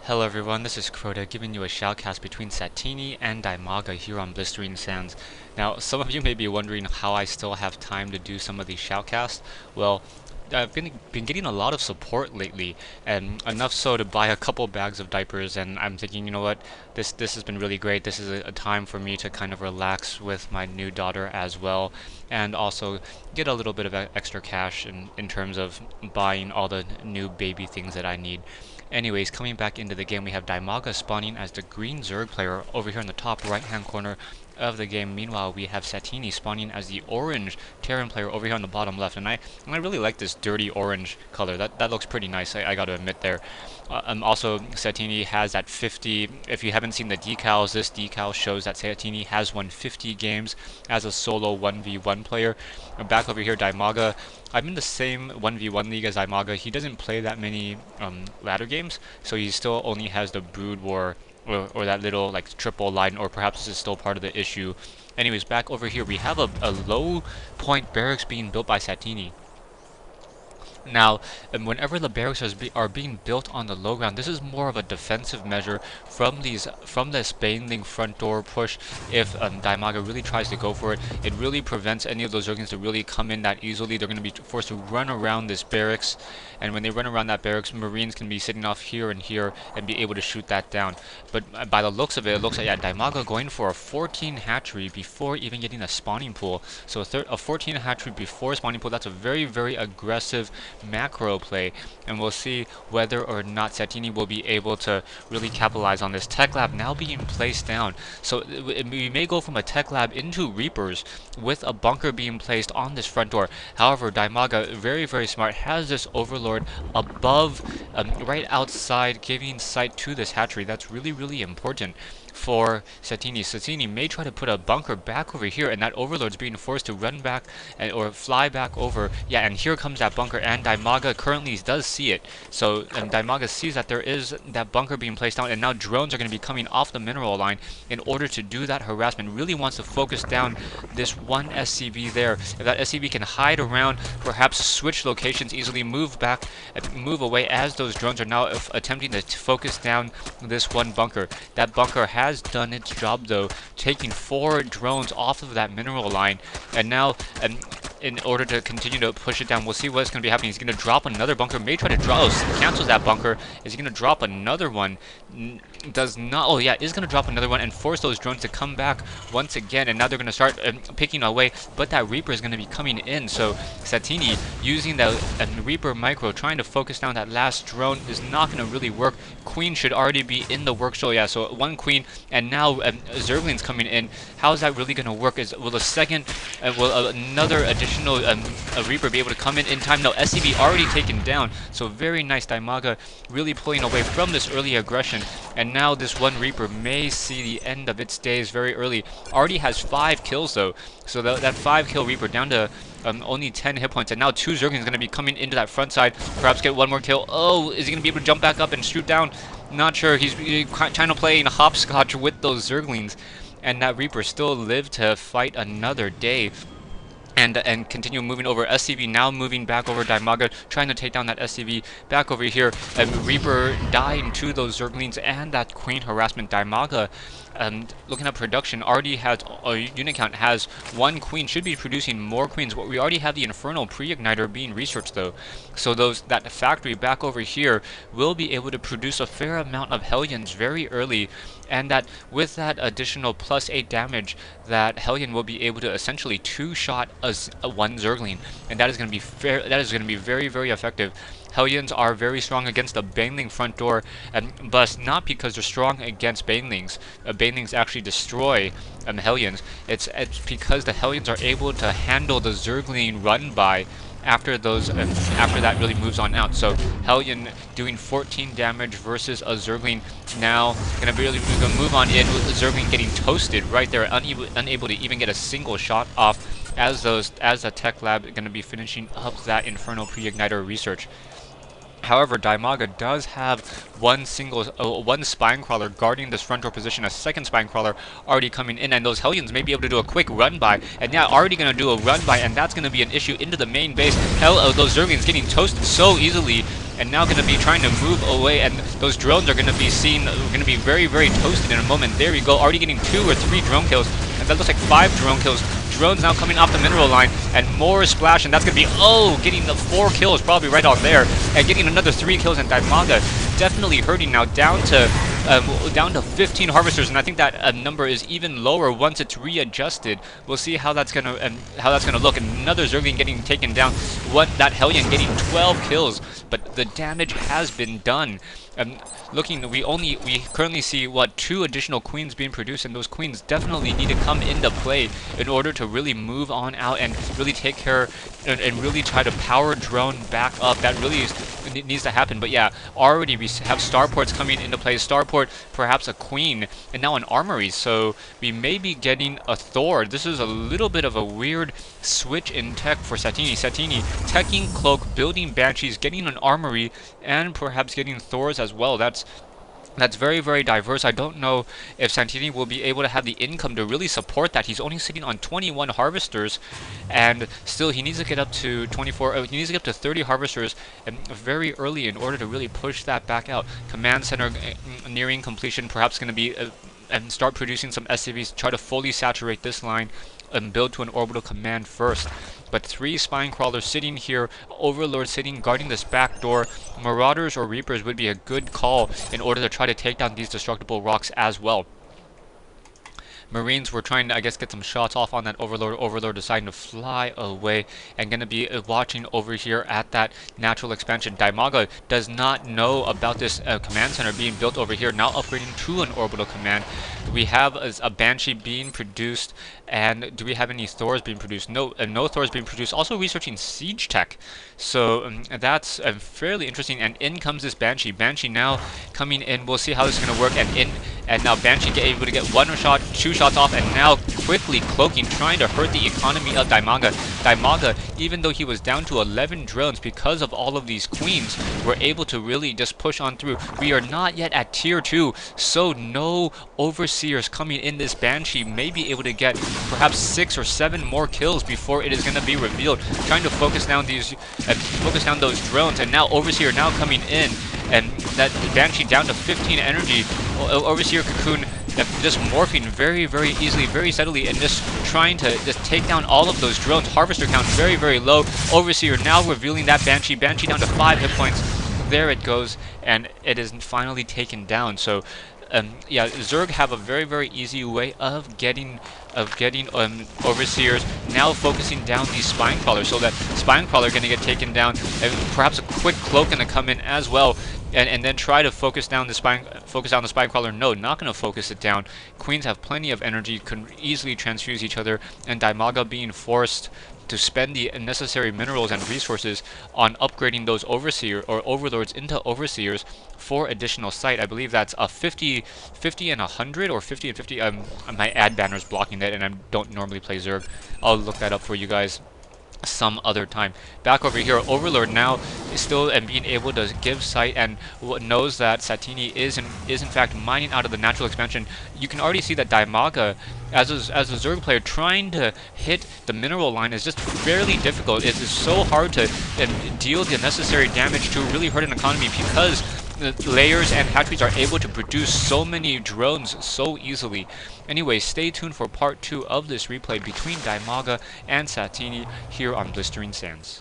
Hello everyone, this is Crota giving you a shoutcast between Satiini and Dimaga here on Blistering Sands. Now, some of you may be wondering how I still have time to do some of these shoutcasts. Well, I've been getting a lot of support lately, and enough so to buy a couple bags of diapers, and I'm thinking, you know what, this has been really great. This is a time for me to kind of relax with my new daughter as well, and also get a little bit of extra cash in terms of buying all the new baby things that I need. Anyways, coming back into the game, we have Dimaga spawning as the green Zerg player over here in the top right-hand corner of the game. Meanwhile, we have Satiini spawning as the orange Terran player over here on the bottom left, and I really like this dirty orange color. That looks pretty nice. I gotta admit there. Also, Satiini has that 50. If you haven't seen the decals, this decal shows that Satiini has won 50 games as a solo 1v1 player. Back over here, Dimaga. I'm in the same 1v1 league as Dimaga. He doesn't play that many ladder games, so he still only has the Brood War or that little like triple line, or perhaps this is still part of the issue. Anyways, back over here, we have a low point barracks being built by Satiini. Now, whenever the barracks are being built on the low ground, this is more of a defensive measure from this Baneling front door push. If Dimaga really tries to go for it, it really prevents any of those Zerglings to really come in that easily. They're going to be forced to run around this barracks, and when they run around that barracks, Marines can be sitting off here and here and be able to shoot that down. But by the looks of it, it looks like Dimaga going for a 14 hatchery before even getting a spawning pool. So a 14 hatchery before spawning pool, that's a very, very aggressive macro play, and we'll see whether or not Satiini will be able to really capitalize on this. Tech lab now being placed down, so we may go from a tech lab into Reapers with a bunker being placed on this front door. However, Dimaga, very, very smart, has this Overlord above, right outside, giving sight to this hatchery. That's really, really important for Satiini. Satiini may try to put a bunker back over here, and that Overlord's being forced to run back or fly back over. Yeah, and here comes that bunker, and Dimaga currently does see it. So Dimaga sees that there is that bunker being placed down, and now drones are going to be coming off the mineral line in order to do that harassment. Really wants to focus down this one SCV there. If that SCV can hide around, perhaps switch locations easily, move back, move away, as those drones are now attempting to focus down this one bunker. That bunker has done its job though, taking 4 drones off of that mineral line, and now in order to continue to push it down, we'll see what's going to be happening. He's going to drop another bunker, may try to drop, cancels that bunker. Is he going to drop another one? Does not. Oh yeah, is going to drop another one and force those drones to come back once again, and now they're going to start picking away, but that Reaper is going to be coming in. So Satiini using the Reaper micro, trying to focus down that last drone, is not going to really work. Queen should already be in the work. So yeah, so one queen, and now Zerglings coming in. How is that really going to work? Will a second, will another additional Reaper be able to come in time? No, SCV already taken down. So very nice, Dimaga really pulling away from this early aggression, and now this one Reaper may see the end of its days very early. Already has 5 kills though, so that 5 kill Reaper down to only 10 hit points, and now 2 Zerglings going to be coming into that front side, perhaps get one more kill. Oh, is he going to be able to jump back up and shoot down? Not sure. He's trying to play hopscotch with those Zerglings, and that Reaper still lived to fight another day. And continue moving over. SCV now moving back over. Dimaga trying to take down that SCV back over here. Reaper dying to those Zerglings and that Queen harassment. Dimaga, looking at production, already has unit count has 1 queen, should be producing more queens. We already have the Infernal pre-igniter being researched though, so that factory back over here will be able to produce a fair amount of Hellions very early, and that with that additional +8 damage, that Hellion will be able to essentially 2-shot one Zergling, and that is going to be very, very effective. Hellions are very strong against the Baneling front door, but not because they're strong against Banelings. Banelings actually destroy Hellions. It's because the Hellions are able to handle the Zergling run by after that really moves on out. So Hellion doing 14 damage versus a Zergling, now gonna really move on in with the Zergling getting toasted right there, unable to even get a single shot off, as the tech lab gonna be finishing up that Infernal pre-igniter research. However, Dimaga does have one spine crawler guarding this front door position, a second spine crawler already coming in, and those Hellions may be able to do a quick run by, and yeah, already going to do a run by, and that's going to be an issue into the main base. Those Zerglings getting toasted so easily and now going to be trying to move away, and those drones are going to be very, very toasted in a moment. There we go, already getting 2 or 3 drone kills, and that looks like 5 drone kills. Drones now coming off the mineral line, and more splash, and that's going to be, getting the 4 kills probably right on there, and getting another 3 kills, and Dimaga definitely hurting now, down to 15 harvesters, and I think that number is even lower once it's readjusted. We'll see how that's gonna look. Another Zerglian getting taken down. That Hellion getting 12 kills, but the damage has been done. We currently see 2 additional queens being produced, and those queens definitely need to come into play in order to really move on out and really take care and really try to power drone back up. That really needs to happen. But yeah, already we have starports coming into play. Starport, perhaps a queen, and now an armory. So we may be getting a Thor. This is a little bit of a weird switch in tech for Satiini. Satiini teching Cloak, building Banshees, getting an armory, and perhaps getting Thors as well. That's very, very diverse. I don't know if Satiini will be able to have the income to really support that. He's only sitting on 21 harvesters, and still he needs to get up to 24. He needs to get up to 30 harvesters very early in order to really push that back out. Command center nearing completion, perhaps going to be and start producing some SCVs. Try to fully saturate this line and build to an orbital command first. But 3 spine crawlers sitting here, Overlord sitting guarding this back door. Marauders or Reapers would be a good call in order to try to take down these destructible rocks as well. Marines were trying to, I guess, get some shots off on that Overlord. Overlord deciding to fly away and going to be watching over here at that natural expansion. Dimaga does not know about this command center being built over here, now upgrading to an orbital command. We have a Banshee being produced, and do we have any Thors being produced? No, no Thors being produced. Also researching siege tech, so that's fairly interesting. And in comes this Banshee. Banshee now coming in. We'll see how this is going to work. And now Banshee able to get 1 shot, 2 shots off, and now quickly cloaking, trying to hurt the economy of Dimaga. Dimaga, even though he was down to 11 drones, because of all of these queens, were able to really just push on through. We are not yet at tier 2, so no overseers coming in. This Banshee may be able to get perhaps 6 or 7 more kills before it is going to be revealed. Trying to focus down those drones, and now overseer now coming in, and that Banshee down to 15 energy. Overseer Cocoon just morphing very, very easily, very steadily, and just trying to just take down all of those drones. Harvester count very, very low. Overseer now revealing that Banshee. Banshee down to 5 hit points. There it goes, and it is finally taken down. So yeah, Zerg have a very, very easy way of getting overseers, now focusing down these spine crawlers, so that spine crawler going to get taken down, and perhaps a quick cloak going to come in as well, and then try to focus down the spine crawler. No, not going to focus it down. Queens have plenty of energy, can easily transfuse each other, and Dimaga being forced to spend the necessary minerals and resources on upgrading those overseer or overlords into overseers for additional sight. I believe that's a 50 and 100, or 50 and 50. My ad banner's blocking that, and I don't normally play Zerg. I'll look that up for you guys some other time. Back over here, Overlord now is still being able to give sight, and knows that Satiini is in fact mining out of the natural expansion. You can already see that Dimaga, as a Zerg player, trying to hit the mineral line is just fairly difficult. It is so hard to deal the necessary damage to really hurt an economy, because the layers and hatcheries are able to produce so many drones so easily. Anyway, stay tuned for part 2 of this replay between Dimaga and Satiini here on Blistering Sands.